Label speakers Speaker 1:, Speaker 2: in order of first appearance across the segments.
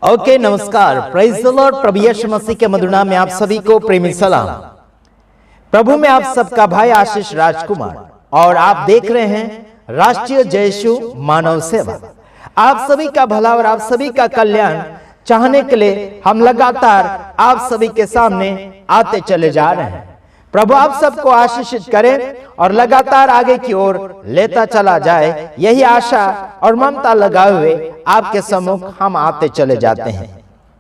Speaker 1: Okay, नमस्कार। Praise the lord. प्रभु यीशु मसीह के मधुर नाम में आप सभी को प्रेमी सलाम। प्रभु में आप सबका भाई आशीष राजकुमार और आप देख रहे हैं राष्ट्रीय जय यीशु मानव सेवा। आप सभी का भला और आप सभी का कल्याण चाहने के लिए हम लगातार आप सभी के सामने आते चले जा रहे हैं। प्रभु आप सबको आशीषित करें और लगातार आगे की ओर लेता चला जाए, यही आशा और ममता लगाए हुए आपके सम्मुख हम आते चले जाते हैं।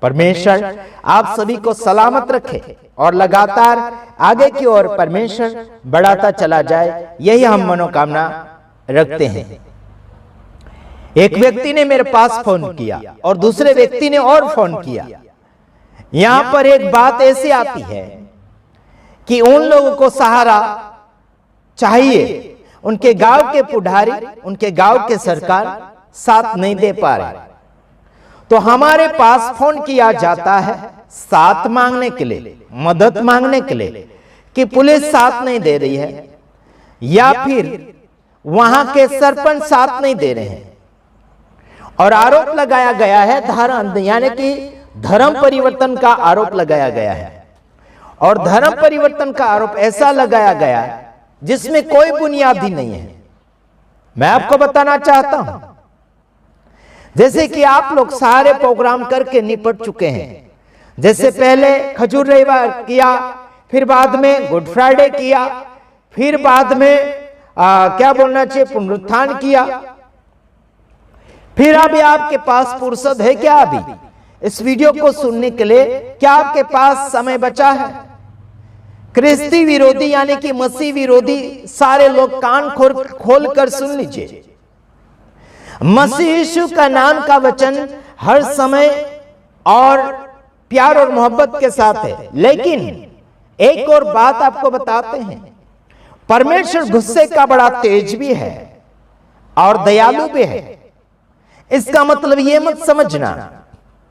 Speaker 1: परमेश्वर आप सभी को सलामत रखे और लगातार आगे की ओर परमेश्वर बढ़ाता चला जाए, यही हम मनोकामना रखते हैं। एक व्यक्ति ने मेरे पास फोन किया और दूसरे व्यक्ति ने और फोन किया। यहां पर एक बात ऐसी आती है कि उन लोगों को सहारा चाहिए, उनके गांव के पुढारी, उनके गांव के सरकार साथ नहीं दे पा रहे, तो हमारे पास फोन किया जाता है साथ मांगने के लिए, मदद मांगने के लिए कि पुलिस साथ नहीं दे रही है या फिर वहां के सरपंच साथ नहीं दे रहे हैं। और आरोप लगाया गया है धर्म, यानी कि धर्म परिवर्तन का आरोप लगाया गया है। और धर्म परिवर्तन का आरोप ऐसा लगाया गया जिसमें कोई बुनियादी नहीं है। मैं आपको बताना चाहता हूं, जैसे कि आप लोग सारे प्रोग्राम करके निपट चुके हैं। जैसे पहले खजूर रविवार किया, फिर बाद में गुड फ्राइडे किया, फिर बाद में क्या बोलना चाहिए, पुनरुत्थान किया। फिर अभी आपके पास फुर्सत है क्या? अभी इस वीडियो को सुनने के लिए क्या आपके पास समय बचा है? क्रिस्ती विरोधी यानी कि मसीह विरोधी सारे लोग कान खोल कर सुन लीजिए। मसीह यीशु का नाम का वचन हर समय और प्यार और मोहब्बत के साथ है, लेकिन एक और बात आपको बताते हैं, परमेश्वर गुस्से का बड़ा तेज भी है और दयालु भी है। इसका मतलब यह मत समझना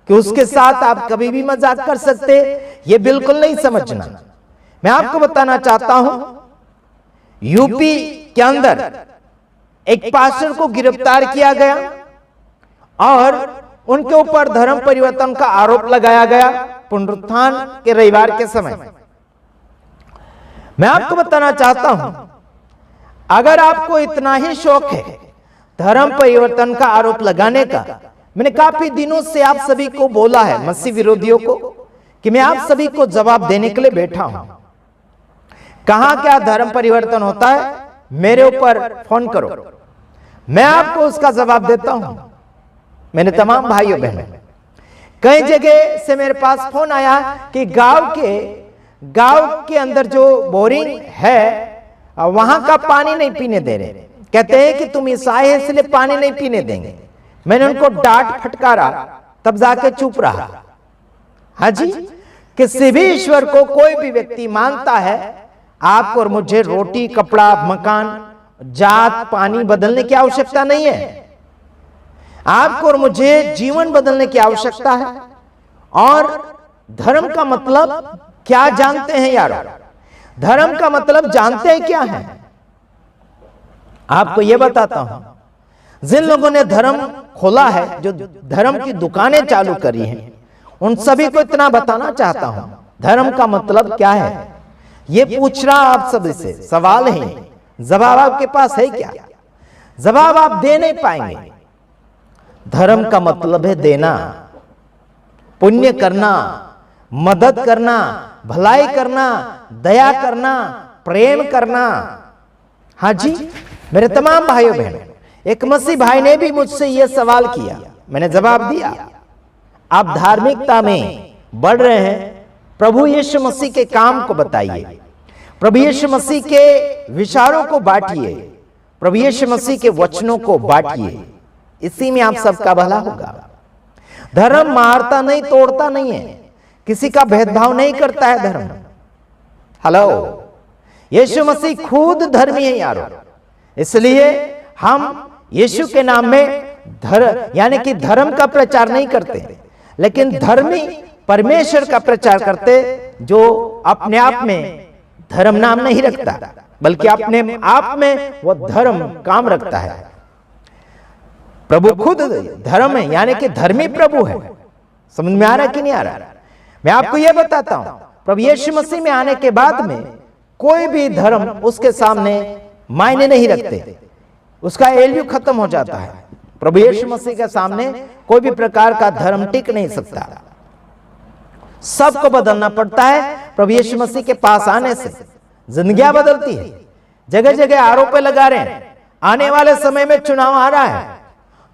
Speaker 1: कि उसके साथ आप कभी भी मजाक कर सकते, ये बिल्कुल नहीं समझना। मैं आपको बताना चाहता हूं, यूपी के अंदर एक पास्टर को गिरफ्तार किया गया और उनके ऊपर धर्म परिवर्तन का आरोप लगाया गया पुनरुत्थान के रविवार के समय। मैं आपको बताना चाहता हूं, अगर आपको इतना ही शौक है धर्म परिवर्तन का आरोप लगाने का, मैंने काफी दिनों से आप सभी को बोला है, मसीह विरोधियों को, कि मैं आप सभी को जवाब देने के लिए बैठा हूं। कहां क्या धर्म परिवर्तन होता है, मेरे ऊपर फोन करो, मैं आपको उसका जवाब देता हूं। मेरे तमाम भाइयों बहनों, कई जगह से मेरे पास फोन आया कि गांव के अंदर जो बोरिंग है वहां का पानी नहीं पीने दे रहे, कहते हैं कि तुम ईसाई है इसलिए पानी नहीं पीने देंगे। मैंने उनको डांट फटकारा, तब जाके चुप रहा। हाँ जी, किसी भी ईश्वर को कोई भी व्यक्ति मानता है, आपको और मुझे रोटी, कपड़ा, मकान, जात, पानी बदलने की आवश्यकता नहीं है। आपको और मुझे जीवन बदलने की आवश्यकता है। और धर्म का मतलब क्या जानते हैं यारो? धर्म का मतलब जानते हैं क्या है? आपको यह बताता हूं, जिन लोगों ने धर्म खोला है, जो धर्म की दुकानें चालू करी हैं, उन सभी को इतना बताना चाहता हूं, धर्म का मतलब क्या है। ये पूछ रहा आप सब से सवाल है, जवाब आपके पास है क्या? जवाब आप दे नहीं पाएंगे। धर्म का मतलब है देना, पुण्य करना, मदद करना, भलाई करना, दया करना, प्रेम करना। हाँ जी मेरे तमाम भाइयों बहनों, एक मसीह भाई ने भी मुझसे यह सवाल किया, मैंने जवाब दिया। आप धार्मिकता में बढ़ रहे हैं, प्रभु यीशु मसीह के काम को बताइए, प्रभु यीशु मसीह के विचारों को बांटिए, प्रभु यीशु मसीह के वचनों को बांटिए, इसी में आप सबका भला होगा। धर्म मारता नहीं, तोड़ता नहीं है, किसी का भेदभाव नहीं करता है धर्म। हेलो, यीशु मसीह खुद धर्मी है यारो, इसलिए हम यीशु के नाम में यानी कि धर्म का प्रचार नहीं करते, लेकिन धर्मी परमेश्वर का प्रचार करते, जो अपने आप में धर्म नाम नहीं रखता, बल्कि अपने आप में वो धर्म काम रखता है। प्रभु खुद धर्म है, यानी कि धर्मी प्रभु है। समझ में आ रहा है कि नहीं आ रहा? मैं आपको यह बताता हूं, प्रभु यीशु मसीह में आने के बाद में कोई भी धर्म उसके सामने मायने नहीं रखते, उसका वैल्यू खत्म हो जाता है। प्रभु यीशु मसीह के सामने कोई भी प्रकार का धर्म टिक नहीं सकता, सबको बदलना पड़ता है। प्रभु यीशु मसीह के पास आने से जिंदगियां बदलती है। जगह जगह आरोप लगा रहे हैं, आने वाले समय में चुनाव आ रहा है,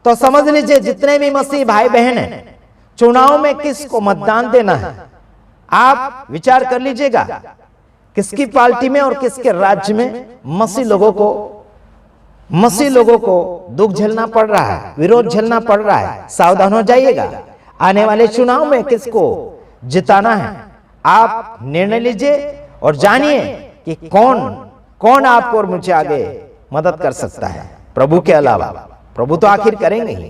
Speaker 1: तो समझ लीजिए जितने भी मसीह भाई बहन हैं, चुनाव में किसको मतदान देना है आप विचार कर लीजिएगा। किसकी पार्टी में और किसके राज्य में मसीह लोगों को दुख झेलना पड़ रहा है, विरोध झेलना पड़ रहा है। सावधान हो जाइएगा, आने वाले चुनाव में किसको जिताना है आप निर्णय लीजिए और जानिए कि कौन आपको और मुझे आगे मदद कर सकता है प्रभु के अलावा। प्रभु तो आखिर करेंगे ही,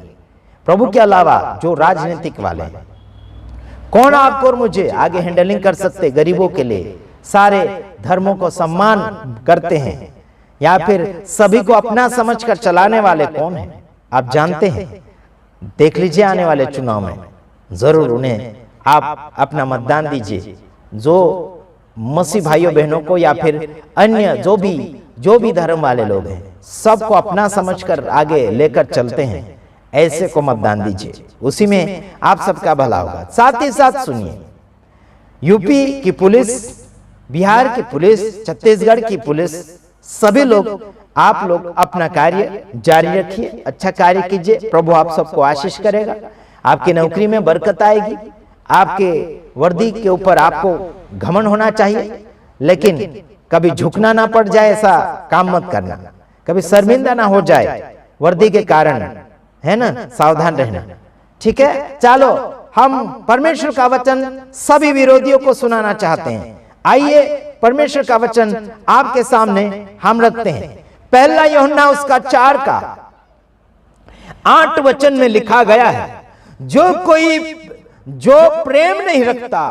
Speaker 1: प्रभु के अलावा जो राजनीतिक वाले हैं, कौन आपको और मुझे आगे हैंडलिंग कर सकते गरीबों के लिए, सारे धर्मों को सम्मान करते हैं, या फिर सभी को अपना समझकर चलाने वाले कौन हैं आप जानते हैं। देख लीजिए आने वाले चुनाव में जरूर उन्हें आप अपना मतदान दीजिए। जो मसीह भाइयों बहनों को या फिर अन्य जो भी धर्म वाले लोग हैं, सबको अपना समझकर आगे लेकर चलते हैं, ऐसे को मतदान दीजिए, उसी में आप सबका भला होगा। साथ ही साथ सुनिए, यूपी की पुलिस, बिहार की पुलिस, छत्तीसगढ़ की पुलिस, सभी लोग आप लोग अपना कार्य जारी रखिए, अच्छा कार्य कीजिए। प्रभु आप सबको आशीष करेगा, आपकी नौकरी में बरकत आएगी। आपके वर्दी के ऊपर आपको घमंड होना चाहिए, लेकिन कभी झुकना ना पड़ जाए, ऐसा काम मत करना। कभी शर्मिंदा ना हो जाए वर्दी के कारण, है ना, सावधान रहना। ठीक है, चलो हम परमेश्वर का वचन सभी विरोधियों को सुनाना चाहते हैं। आइए परमेश्वर का वचन आपके सामने हम रखते हैं। पहला यूहन्ना उसका 4 का 8 वचन में लिखा गया है, जो प्रेम नहीं रखता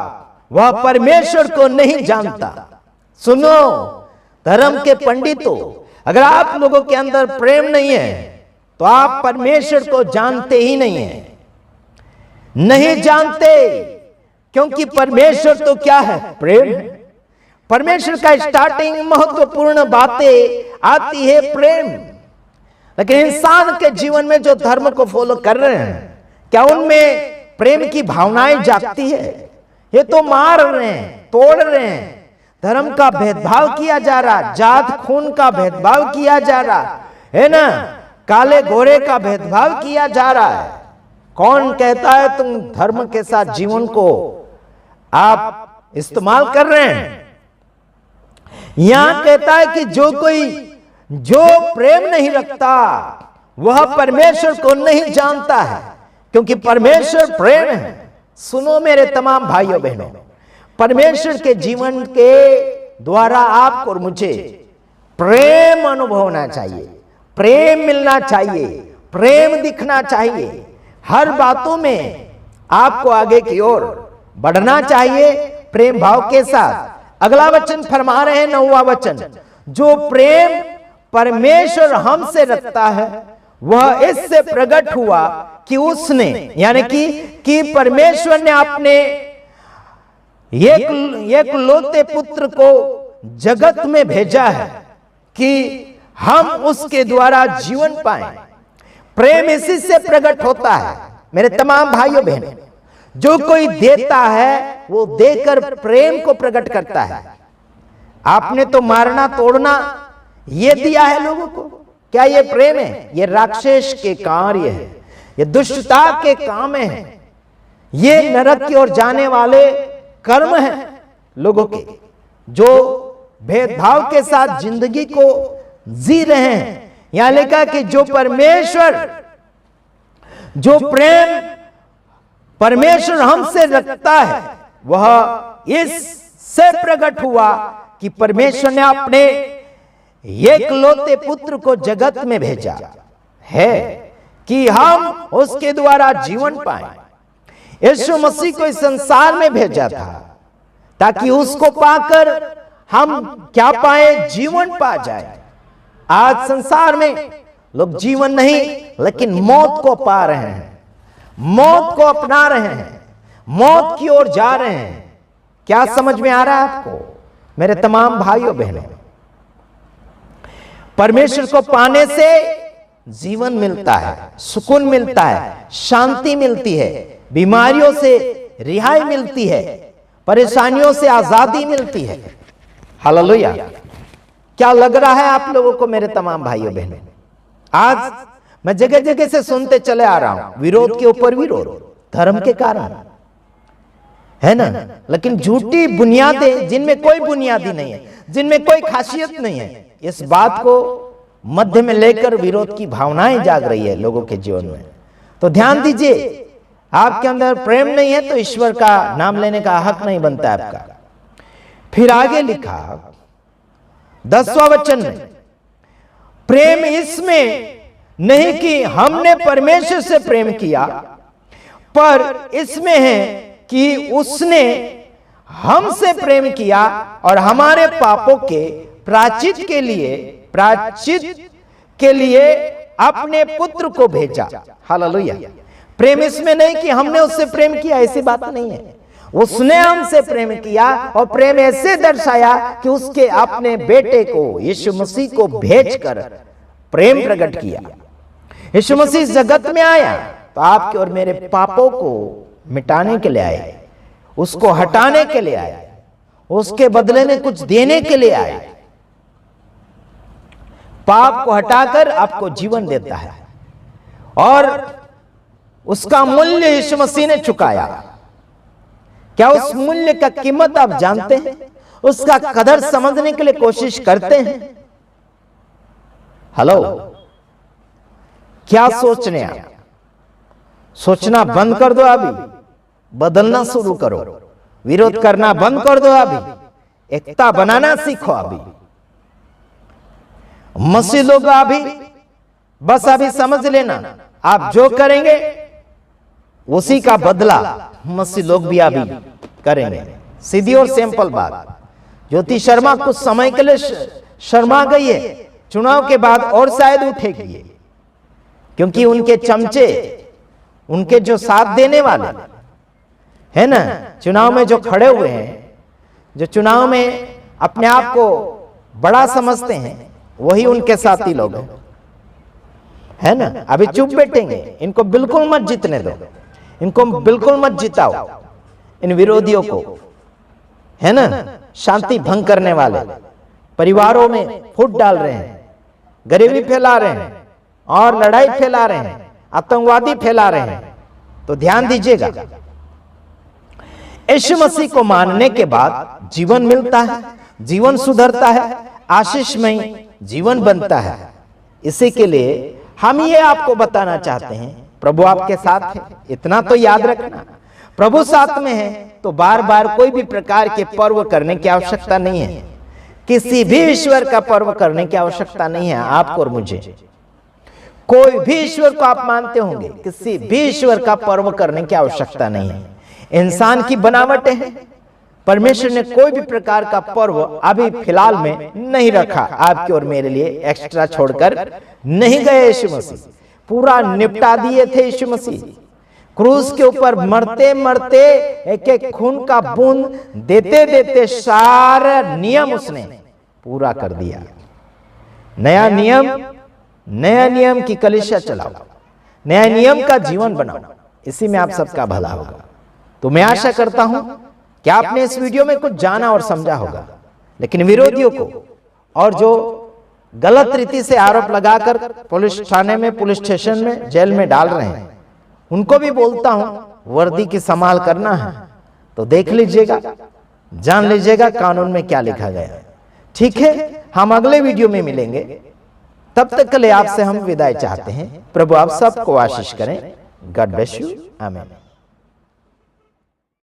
Speaker 1: वह परमेश्वर को नहीं जानता। सुनो धर्म के पंडितों, अगर आप लोगों के अंदर प्रेम नहीं है तो आप परमेश्वर को जानते ही नहीं है, नहीं जानते, क्योंकि परमेश्वर तो क्या है, प्रेम है। परमेश्वर का स्टार्टिंग महत्वपूर्ण बातें आती है प्रेम, लेकिन इंसान के जीवन में जो धर्म को फॉलो कर रहे हैं, क्या उनमें प्रेम की भावनाएं जागती है? ये तो मार रहे हैं, तोड़ रहे हैं, धर्म का भेदभाव किया जा रहा, जात खून का भेदभाव किया जा रहा है ना, काले गोरे का भेदभाव किया जा रहा है। कौन कहता है तुम धर्म के साथ जीवन को आप इस्तेमाल कर रहे हैं? यहां कहता है कि जो प्रेम नहीं रखता वह परमेश्वर को नहीं जानता है, क्योंकि परमेश्वर प्रेम है। सुनो मेरे तमाम भाइयों बहनों, परमेश्वर के जीवन के द्वारा आपको और मुझे प्रेम अनुभव होना चाहिए, प्रेम मिलना चाहिए, प्रेम दिखना चाहिए। हर बातों में आपको आगे की ओर बढ़ना चाहिए प्रेम भाव के साथ। अगला वचन फरमा रहे हैं 9वां वचन, जो प्रेम परमेश्वर हमसे रखता है वह इससे प्रकट हुआ कि उसने, यानी कि परमेश्वर ने अपने एक लोते पुत्र को जगत में भेजा है कि हम उसके द्वारा जीवन पाएं। प्रेम इसी से प्रकट होता है मेरे तमाम भाइयों बहनों। जो कोई देता है वो देकर प्रेम को प्रकट करता है। आपने तो मारना तोड़ना ये दिया है लोगों को, क्या ये प्रेम है? ये राक्षस के कार्य है, ये दुष्टता के काम है, ये नरक की ओर जाने वाले कर्म हैं लोगों के, जो भेदभाव के साथ जिंदगी को जी रहे हैं। यहां लिखा कि जो प्रेम परमेश्वर हमसे रखता है वह इससे प्रकट हुआ कि परमेश्वर ने अपने एकलौते पुत्र को जगत में भेजा है कि हम उसके द्वारा जीवन पाएं। यीशु मसीह को इस संसार में भेजा था ताकि उसको पाकर हम क्या पाए? जीवन पा जाए। आज संसार में लोग जीवन नहीं लेकिन मौत को पा रहे हैं, मौत को अपना रहे हैं। मौत की ओर जा रहे हैं। क्या समझ में आ रहा है आपको मेरे तमाम भाइयों बहनों? परमेश्वर को पाने से जीवन मिलता है, सुकून मिलता है, शांति मिलती है, बीमारियों से रिहाई मिलती है, परेशानियों से आजादी मिलती है। हालेलुया। क्या लग रहा है आप लोगों को मेरे तमाम भाइयों बहनों? आज मैं जगह जगह से सुनते चले आ रहा हूं, विरोध के ऊपर विरोध, धर्म के कारण, है ना? लेकिन झूठी बुनियादें जिनमें कोई बुनियादी नहीं है, जिनमें कोई खासियत नहीं है, इस बात को मध्य में लेकर विरोध की भावनाएं जाग रही है लोगों के जीवन में। तो ध्यान दीजिए, आपके अंदर प्रेम नहीं है तो ईश्वर का नाम लेने का हक नहीं बनता है आपका। फिर आगे लिखा 10वां वचन में, प्रेम इसमें नहीं कि हमने परमेश्वर से प्रेम किया, पर इसमें है कि उसने हमसे प्रेम किया और हमारे पापों के प्रायश्चित के लिए अपने पुत्र को भेजा। हालेलुया। प्रेम इसमें नहीं कि हमने उससे प्रेम किया, ऐसी बात नहीं है। उसने हमसे प्रेम किया और प्रेम ऐसे दर्शाया कि उसके अपने बेटे को, यीशु मसीह को भेजकर प्रेम प्रकट किया। यीशु मसीह जगत में आया तो आपके और मेरे पापों को मिटाने के लिए आए, उसको हटाने के लिए आए, उसके बदले में कुछ देने के लिए आए। पाप को हटाकर आपको जीवन देता है और उसका मूल्य यीशु मसीह ने चुकाया। क्या उस मूल्य का कीमत आप जानते हैं? उसका कदर समझने के लिए कोशिश करते हैं? हेलो, क्या सोच रहे हैं आप? सोचना बंद कर दो, अभी बदलना शुरू करो, विरोध करना बंद कर दो, अभी एकता बनाना सीखो। अभी मसीह लोग अभी बस अभी समझ लेना, आप जो करेंगे उसी का बदला मसीह लोग भी अभी करेंगे। सीधी और सिंपल बात। ज्योति शर्मा कुछ समय के लिए शर्मा गई है, चुनाव के बाद और शायद उठेगी, क्योंकि उनके चमचे, उनके जो साथ देने वाले है ना, चुनाव में जो खड़े हुए हैं, जो चुनाव में अपने आप को बड़ा समझते हैं, वही उनके साथी लोग हैं, है ना। अभी चुप बैठेंगे, इनको बिल्कुल मत जीतने दो, इनको बिल्कुल मत जिताओ, इन विरोधियों को, है ना। शांति भंग करने वाले परिवारों में फूट डाल रहे हैं, गरीबी फैला रहे हैं और लड़ाई फैला रहे हैं, आतंकवादी फैला रहे हैं। तो ध्यान दीजिएगा, यीशु मसीह को मानने के बाद जीवन मिलता है, जीवन सुधरता है, आशीषमय जीवन बनता है। इसी के लिए हम ये आपको बताना चाहते हैं, प्रभु आपके साथ है, इतना तो याद रखना। प्रभु साथ में है तो बार बार कोई भी प्रकार के पर्व करने की आवश्यकता नहीं है, किसी भी ईश्वर का पर्व करने की आवश्यकता नहीं है आपको और मुझे। कोई भी ईश्वर को आप मानते होंगे, किसी भी ईश्वर का पर्व करने की आवश्यकता नहीं है। इंसान की बनावट है, परमेश्वर ने कोई भी प्रकार का पर्व अभी फिलहाल में नहीं रखा आपके और मेरे लिए, एक्स्ट्रा छोड़कर नहीं गए। यीशु मसीह पूरा निपटा दिए थे। यीशु मसीह क्रूस के ऊपर मरते मरते एक एक खून का बूंद देते देते सारा नियम उसने पूरा कर दिया। नया नियम की कलीसिया चलाओ, नया नियम का जीवन बनाओ, इसी में आप सबका भला होगा। तो मैं आशा करता हूं कि आपने इस वीडियो में कुछ जाना और समझा होगा। लेकिन विरोधियों को और जो गलत रीति से आरोप लगाकर पुलिस थाने में, पुलिस स्टेशन में, जेल में डाल रहे हैं, उनको भी बोलता हूं वर्दी की संभाल करना है तो देख लीजिएगा, जान लीजिएगा कानून में क्या लिखा गया है। ठीक है, हम अगले वीडियो में मिलेंगे, तब तक के लिए आपसे हम विदाई चाहते हैं। प्रभु आप सबको आशीष करें। God bless you. आमीन।